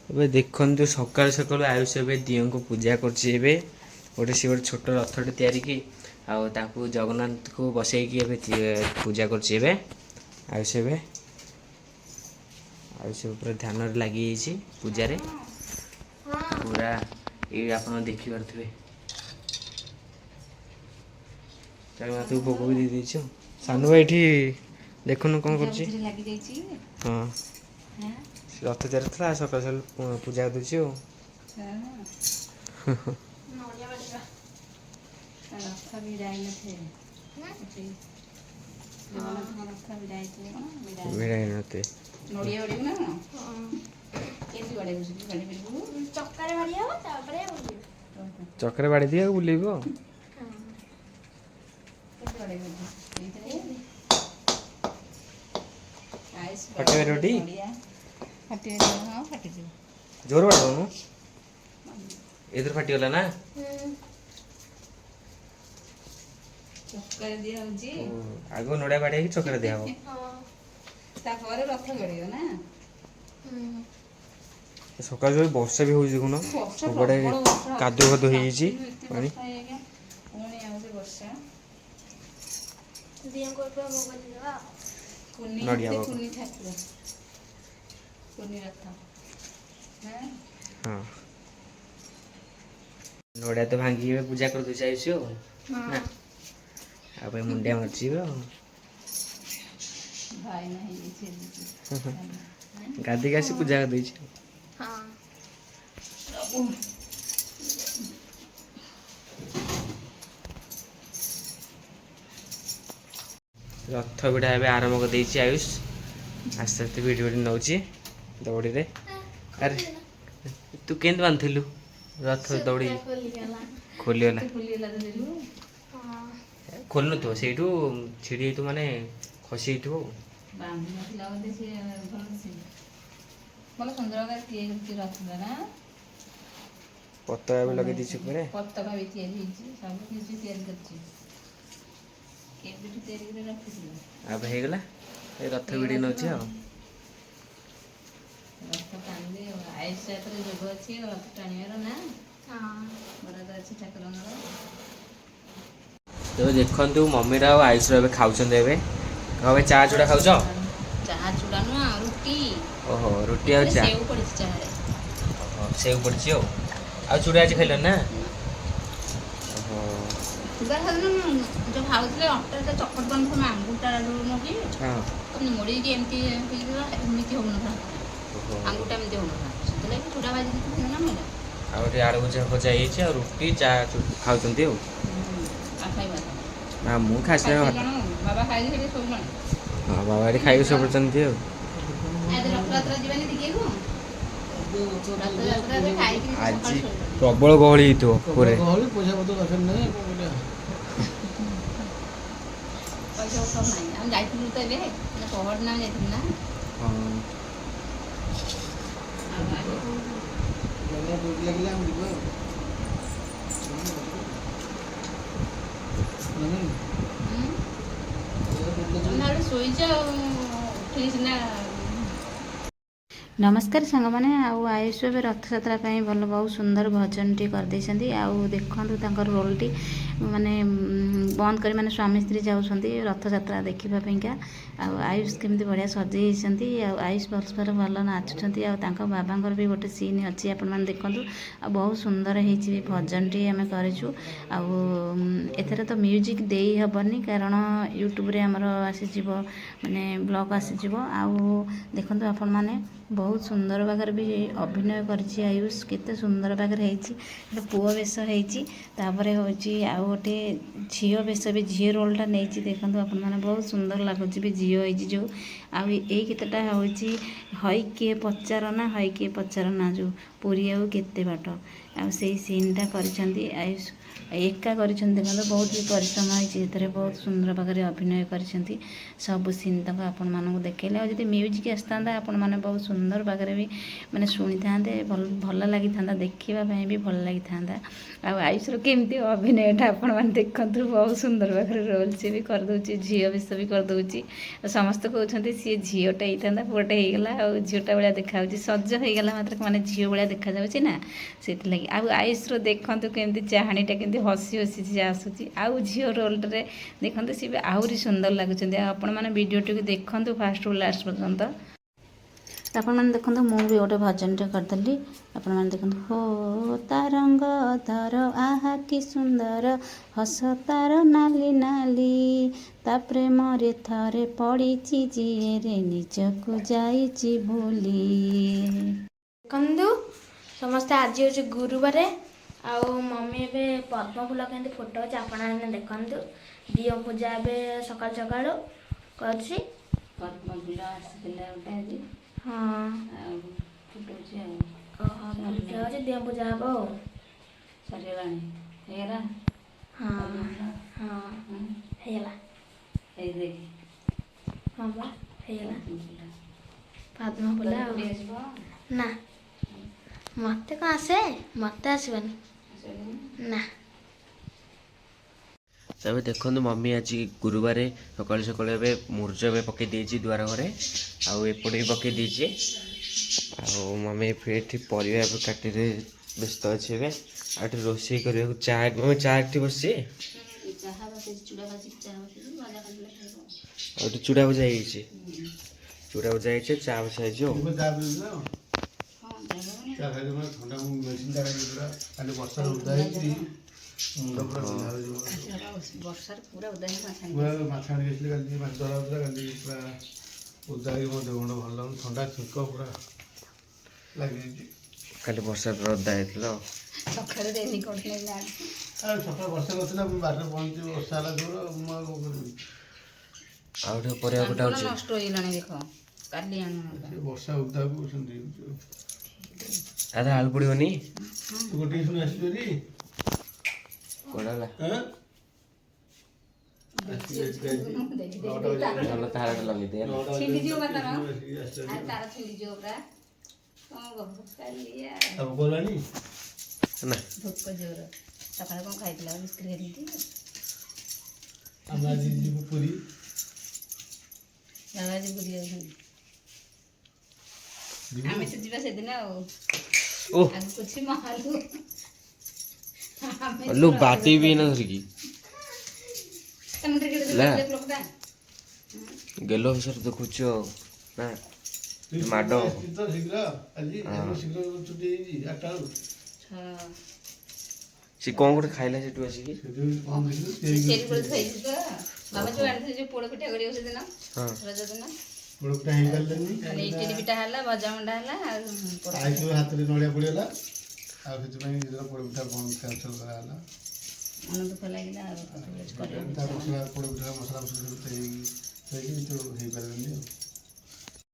ଏବେ ଦେଖନ୍ତୁ ସକାଳୁ ସକାଳୁ ଆୟୁଷ ଏବେ ଦିଅଙ୍କୁ ପୂଜା କରୁଛି। ଏବେ ସେ ଗୋଟେ ଛୋଟ ରଥଟେ ତିଆରିକି ଆଉ ତାଙ୍କୁ ଜଗନ୍ନାଥକୁ ବସେଇକି ଏବେ ପୂଜା କରୁଛି। ଏବେ ଆୟୁଷ ପୁରା ଧ୍ୟାନରେ ଲାଗିଯାଇଛି ପୂଜାରେ। ପୁରା ଏଇ ଆପଣ ଦେଖିପାରୁଥିବେ ଜଗନ୍ନାଥକୁ ଭୋଗ ବି ଦେଇ ଦେଇଛୁ। ସାନୁ ଭାଇ ଏଠି ଦେଖୁନୁ କ'ଣ କରୁଛି। ହଁ ରଥ ତିଆରି ଥିଲା ସକାଳୁ ସକାଳୁ ପୂଜା ଦେଉଛି ଆଉ। ଭିଡ଼ା ହେଇନଥିବେ। ଚକରେ ବାଡ଼ି ଦିଏ ଆଉ ବୁଲେଇବ। ଫାଟିବାଟି ଜୋର ବାଡ଼ଉନୁ ଏଥିରେ ଫାଟିଗଲା ନା। ଆଗ ନଡ଼ିଆ ବାଡ଼ି ହେଇକି ଚକରେ ଦିଆହବ। ତାପରେ ରଥ ଗଡ଼ିବ ନା। ସକାଳୁ ବର୍ଷା ବି ହଉଛି ଦେଖୁନ ସବୁଆଡ଼େ କାଦୁଅ ଫାଦୁଅ ହେଇଯାଇଛି ପାଣି। ନଡ଼ିଆ ହଁ ନଡ଼ିଆ ତ ଭାଙ୍ଗିକି ପୂଜା କରିଦେଉଛି ଆୟୁଷ ଆଉ ନା। ଆଉ ପାଇଁ ମୁଣ୍ଡିଆ ମାରିଯିବ ଆଉ। ଗାଧିକି ଆସି ପୂଜା କରିଦେଇଛି। ରଥ ଭିଡ଼ା ଏବେ ଆରମ୍ଭ କରିଦେଇଛି ଆୟୁଷ। ଆସ୍ତେ ଆସ୍ତେ ଭିଡ଼ି ଭିଡ଼ି ନେଉଛି ଦଉଡ଼ିରେ। ଆରେ ତୁ କେମିତି ବାନ୍ଧିଥିଲୁ ରଥ ଦଉଡ଼ି? ଖୋଲିଗଲା। ଖୋଲୁନଥିବ ସେଇଠୁ ଛିଡ଼ି ଯାଇଥିବ ମାନେ ଖସି ଯାଇଥିବ ଆଉ। ପତାକା ବି ଲଗେଇ ଦେଇଛି ଉପରେ। ଏବେ ହେଇଗଲା ଏ ରଥ ଭିଡ଼ି ନେଉଛି ଆଉ। ଏବେ ଦେଖନ୍ତୁ ମମିର ଆଉ ଆୟୁଷର ଏବେ ଖାଉଛନ୍ତି। ଏବେ ଏବେ ଚା ଚୁଡ଼ା ଖାଉଛ? ଓହୋ ରୁଟି ଆଉ ଚା। ଓହୋ ସେଉ ପଡ଼ିଛି ଆଉ ଚୁଡ଼ା ଆଜି ଖାଇଲନି ନା? ଓହୋ ଆଉ ଟିକେ ଆଳୁ ଭଜା ହେଇଯାଇଛି ଆଉ ରୁଟି ଚା ଖାଉଛନ୍ତି ଆଉ। ମୁଁ ଖାଇସାରିଲିଣି ଭାତ। ହଁ ବାବା ଏଠି ଖାଇକି ଶୋଇପଡ଼ିଛନ୍ତି ଆଉ। ଆଜି ପ୍ରବଳ ଗହଳି ହେଇଥିବ ପୁରୀ। ନମସ୍କାର ସାଙ୍ଗମାନେ। ଆଉ ଆୟୁଷ ଏବେ ରଥଯାତ୍ରା ପାଇଁ ଭଲ ବହୁତ ସୁନ୍ଦର ଭଜନଟି କରିଦେଇଛନ୍ତି। ଆଉ ଦେଖନ୍ତୁ ତାଙ୍କର ରୋଲଟି ମାନେ ବନ୍ଦ କରି ମାନେ ସ୍ୱାମୀ ସ୍ତ୍ରୀ ଯାଉଛନ୍ତି ରଥଯାତ୍ରା ଦେଖିବା ପାଇଁକା। ଆଉ ଆୟୁଷ କେମିତି ବଢ଼ିଆ ସଜେଇଛନ୍ତି। ଆଉ ଆୟୁଷ ପରସ୍ପର ଭଲ ନାଚୁଛନ୍ତି। ଆଉ ତାଙ୍କ ବାବାଙ୍କର ବି ଗୋଟେ ସିନ୍ ଅଛି ଆପଣମାନେ ଦେଖନ୍ତୁ। ଆଉ ବହୁତ ସୁନ୍ଦର ହେଇଛି ବି ଭଜନଟି ଆମେ କରିଛୁ। ଆଉ ଏଥିରେ ତ ମ୍ୟୁଜିକ୍ ଦେଇ ହେବନି କାରଣ ୟୁଟ୍ୟୁବରେ ଆମର ଆସିଯିବ ମାନେ ବ୍ଲଗ୍ ଆସିଯିବ। ଆଉ ଦେଖନ୍ତୁ ଆପଣମାନେ ବହୁତ ସୁନ୍ଦର ଭାବରେ ବି ଅଭିନୟ କରିଛି ଆୟୁଷ। କେତେ ସୁନ୍ଦର ଭାବରେ ହେଇଛି। ଗୋଟେ ପୁଅ ବେଶ ହେଇଛି ତାପରେ ହେଉଛି ଆଉ ଗୋଟେ ଝିଅ ବେଶ ବି ଝିଅ ରୋଲଟା ନେଇଛି। ଦେଖନ୍ତୁ ଆପଣମାନେ ବହୁତ ସୁନ୍ଦର ଲାଗୁଛି ବି ଝିଅ ହେଇଛି ଯେଉଁ। ଆଉ ଏଇ ଗୀତଟା ହେଉଛି ହଇ କିଏ ପଚାର ନା ହଇ କିଏ ପଚାର ନା ଯେଉଁ ପୁରୀ ଆଉ କେତେ ବାଟ ଆଉ ସେଇ ସିନ୍ଟା କରିଛନ୍ତି ଆୟୁଷ ଏକା କରିଛନ୍ତି। ଦେଖନ୍ତୁ ବହୁତ ବି ପରିଶ୍ରମ ହେଇଛି ସେଥିରେ, ବହୁତ ସୁନ୍ଦର ଭାବରେ ଅଭିନୟ କରିଛନ୍ତି। ସବୁ ସିନ୍ ତାକୁ ଆପଣମାନଙ୍କୁ ଦେଖେଇଲେ। ଆଉ ଯଦି ମ୍ୟୁଜିକ୍ ଆସିଥାନ୍ତା ଆପଣମାନେ ବହୁତ ସୁନ୍ଦର ଭାବରେ ବି ମାନେ ଶୁଣିଥାନ୍ତେ, ଭଲ ଲାଗିଥାନ୍ତା, ଦେଖିବା ପାଇଁ ବି ଭଲ ଲାଗିଥାନ୍ତା। ଆଉ ଆୟୁଷର କେମିତି ଅଭିନୟଟା ଆପଣମାନେ ଦେଖନ୍ତୁ, ବହୁତ ସୁନ୍ଦର ଭାବରେ ରୋଲ୍ ସିଏ ବି କରିଦେଉଛି, ଝିଅ ବେଶ ବି କରିଦେଉଛି। ସମସ୍ତେ କହୁଛନ୍ତି ସିଏ ଝିଅଟା ହେଇଥାନ୍ତା, ପୁଅଟା ହେଇଗଲା ଆଉ ଝିଅଟା ଭଳିଆ ଦେଖାଯାଉଛି, ସଜ ହେଇଗଲା ମାତ୍ର ମାନେ ଝିଅ ଭଳିଆ ଦେଖାଯାଉଛି ନା, ସେଥିଲାଗି। ଆଉ ଆୟୁଷର ଦେଖନ୍ତୁ କେମିତି ଚାହାଣୀଟା କେମିତି ହସି ହସି ସିଏ ଆସୁଛି, ଆଉ ଝିଅ ରୋଲ୍ରେ ଦେଖନ୍ତୁ ସିଏ ବି ଆହୁରି ସୁନ୍ଦର ଲାଗୁଛନ୍ତି। ଆଉ ଆପଣମାନେ ଭିଡ଼ିଓଟିକୁ ଦେଖନ୍ତୁ ଫାଷ୍ଟରୁ ଲାଷ୍ଟ ପର୍ଯ୍ୟନ୍ତ। ଆପଣମାନେ ଦେଖନ୍ତୁ ମୁଁ ବି ଗୋଟେ ଭଜନଟେ କରିଦେଲି, ଆପଣମାନେ ଦେଖନ୍ତୁ। ହୋ ତାରଙ୍ଗ ଧର ଆହା କି ସୁନ୍ଦର, ହସ ତାର ନାଲି ନାଲି, ତା ପ୍ରେମରେ ଥରେ ପଡ଼ିଛି ଯିଏରେ, ନିଜକୁ ଯାଇଛି ଭୁଲି। ଦେଖନ୍ତୁ ସମସ୍ତେ, ଆଜି ହେଉଛି ଗୁରୁବାର, ଆଉ ମମି ଏବେ ପଦ୍ମ ଫୁଲ କେମିତି ଫୁଟ ଅଛି ଆପଣମାନେ ଦେଖନ୍ତୁ। ଦିଅ ପୂଜା ଏବେ ସକାଳୁ ସକାଳୁ କରୁଛି। ପଦ୍ମ ଫୁଲ ଆସିଥିଲା ଗୋଟେ ଆଜି, ହଁ ଆଉ ଫୁଟଉଛି ଆଉ। ଓହୋ, ଫୁଟ ଅଛି, ଦିଅ ପୂଜା ହବ ଆଉ। ସରିଗଲାଣି, ହେଇଗଲା। ହଁ ହଁ ହେଇଗଲା। ଏଇ ଦେଖ, ହଁ ବା ହେଇଗଲା ପଦ୍ମ ଫୁଲ ତୋତେ ଆଉ। ଫୁଟି ଆସିବ? ନା ମୋତେ କ'ଣ ଆସେ, ମୋତେ ଆସିବନି ନା। ଏବେ ଦେଖନ୍ତୁ ମମି ଆଜି ଗୁରୁବାର ସକାଳୁ ସକାଳୁ ଏବେ ମୁରୁଜ ଏବେ ପକାଇ ଦେଇଛି ଦୁଆର ଘରେ, ଆଉ ଏପଟେ ବି ପକାଇ ଦେଇଛି। ଆଉ ମମି ଏଠି ପରିବା ଏବେ କାଟିରେ ବ୍ୟସ୍ତ ଅଛି ଏବେ। ଆଉ ଏଠି ରୋଷେଇ କରିବାକୁ ମମି ଚା ଏଠି ବସିଛି। ଚାହା ବସେଇଛି, ଚୁଡ଼ା ଭାଜିକି ଚାହା ବସେଇଛି, ଭଜା କରିଦେଲେ ଖାଇବ। ଆଉ ଏଠି ଚୁଡ଼ା ଭଜା ହେଇଯାଇଛି, ଚୁଡ଼ା ଭଜା ହେଇଛି, ଚା ବସା ହେଇଛି ଆଉ। ଥଣ୍ଡା ମେଡ଼ିସିନଟା କାଲି ବର୍ଷାରେ ଓଦା ହେଇକିରି ମୁଣ୍ଡ ପୁରା ବିନ୍ଧା ହେଉଛି। ବର୍ଷାରେ ପୁରା ଓଦା ହେଇକି ପୁରା ମାଛ ଆଣିକି ଆସିଲି କାଲି, ମାଛ ଧରା ହେଉଥିଲା କାଲି, ପୁରା ଓଦା ହେଇକି ମୋ ଦେହ ମୁଣ୍ଡ ଭଲ ଲାଗୁନି, ଥଣ୍ଡା ଛିଙ୍କ ପୁରା ଲାଗିଯାଇଛି। କାଲି ବର୍ଷା ପୁରା ଓଦା ହେଇଥିଲା ଆଉ। ସକାଳେ ରେନିକୋଟ୍ ନେଇକି ଆଉ ସକାଳେ ବର୍ଷା ନଥିଲା, ମୁଁ ବାଟରେ ପହଞ୍ଚି ବର୍ଷା ହେଲା ଜୋର, ମୁଁ ଆଉ କ'ଣ କରିବି। ଆଉ ଟିକେ ପରିବା କଟା ହେଉଛି। ନଷ୍ଟ ହେଇଗଲାଣି ଦେଖ, କାଲି ଆଣିବ। ସେ ବର୍ଷା ଓଦାକୁ ସେମିତି ହେଉଛି। ଆରେ ଆଳୁ ପଡ଼ିବନି? ତୁ ଗୋଟେ ଶୁଣି ଆସିଛୁ ରେ? କୁଆଡ଼େ ହେଲା? ଭଲ ତାରଟା ଲଗେଇଦେ ହେଲା। ଛିଣ୍ଡିଯିବ ବା ତାର, ଆରେ ତାର ଛିଣ୍ଡିଯିବ ପୁରା। କ'ଣ କହୁ କାଲି ଆଉ ଗଲାଣି ନା ଧୂପ ଜୋର। ସକାଳେ କ'ଣ ଖାଇଥିଲା? ବିସ୍କୁଟ ଖାଇଥିଲି। ଆମେ ଆଜି ଯିବୁ ପୁରୀ। ବାବା ଆଜି ବୁଲି ଯାଉଛନ୍ତି, ଆମେ ତ ଯିବା ସେଦିନ ଆଉ। ଓ ଆଗକୁ ଅଛି ମହାଲୁ, ଲୁ ବାଟି ବି ନା ଧରିକି ଗେଲ ବିଷୟରେ ଦେଖୁଛ ନା ମାଡ଼। ଶୀଘ୍ର ଆଜି ଶୀଘ୍ର ଛୁଟି ହେଇଛି 8ଟା ବେଳୁ। ସେ କ'ଣ ଗୋଟେ ଖାଇଲା ସେଠୁ ଆସିକି? ବାବା ଯୋଉ ଆଣିଥିଲେ ଯୋଉ ପୋଡ଼ ପିଠା କରିବ ସେଦିନ ରଜ ଦିନ, ପୋଡ଼ ପିଠା ହେଇପାରିଲାନି, ଖାଲି ଇଟିଲି ପିଠା ହେଲା, ଭଜା ମଣ୍ଡା ହେଲା, ଆଉ ଆଇଥିବ ହାତରେ ନଡ଼ିଆ ପଡ଼ିଗଲା, ଆଉ ସେଥିପାଇଁ ସେଦିନ ପୋଡ଼ ପିଠା କ୍ୟାନସଲ୍ କରାହେଲା। ମନ ଦୁଃଖ ଲାଗିଲା ଆଉ। ତା ମସଲା ପୋଡ଼ ପିଠା ମସଲା ମସଲି ହେଇକି ହେଇପାରିଲାନି ଆଉ।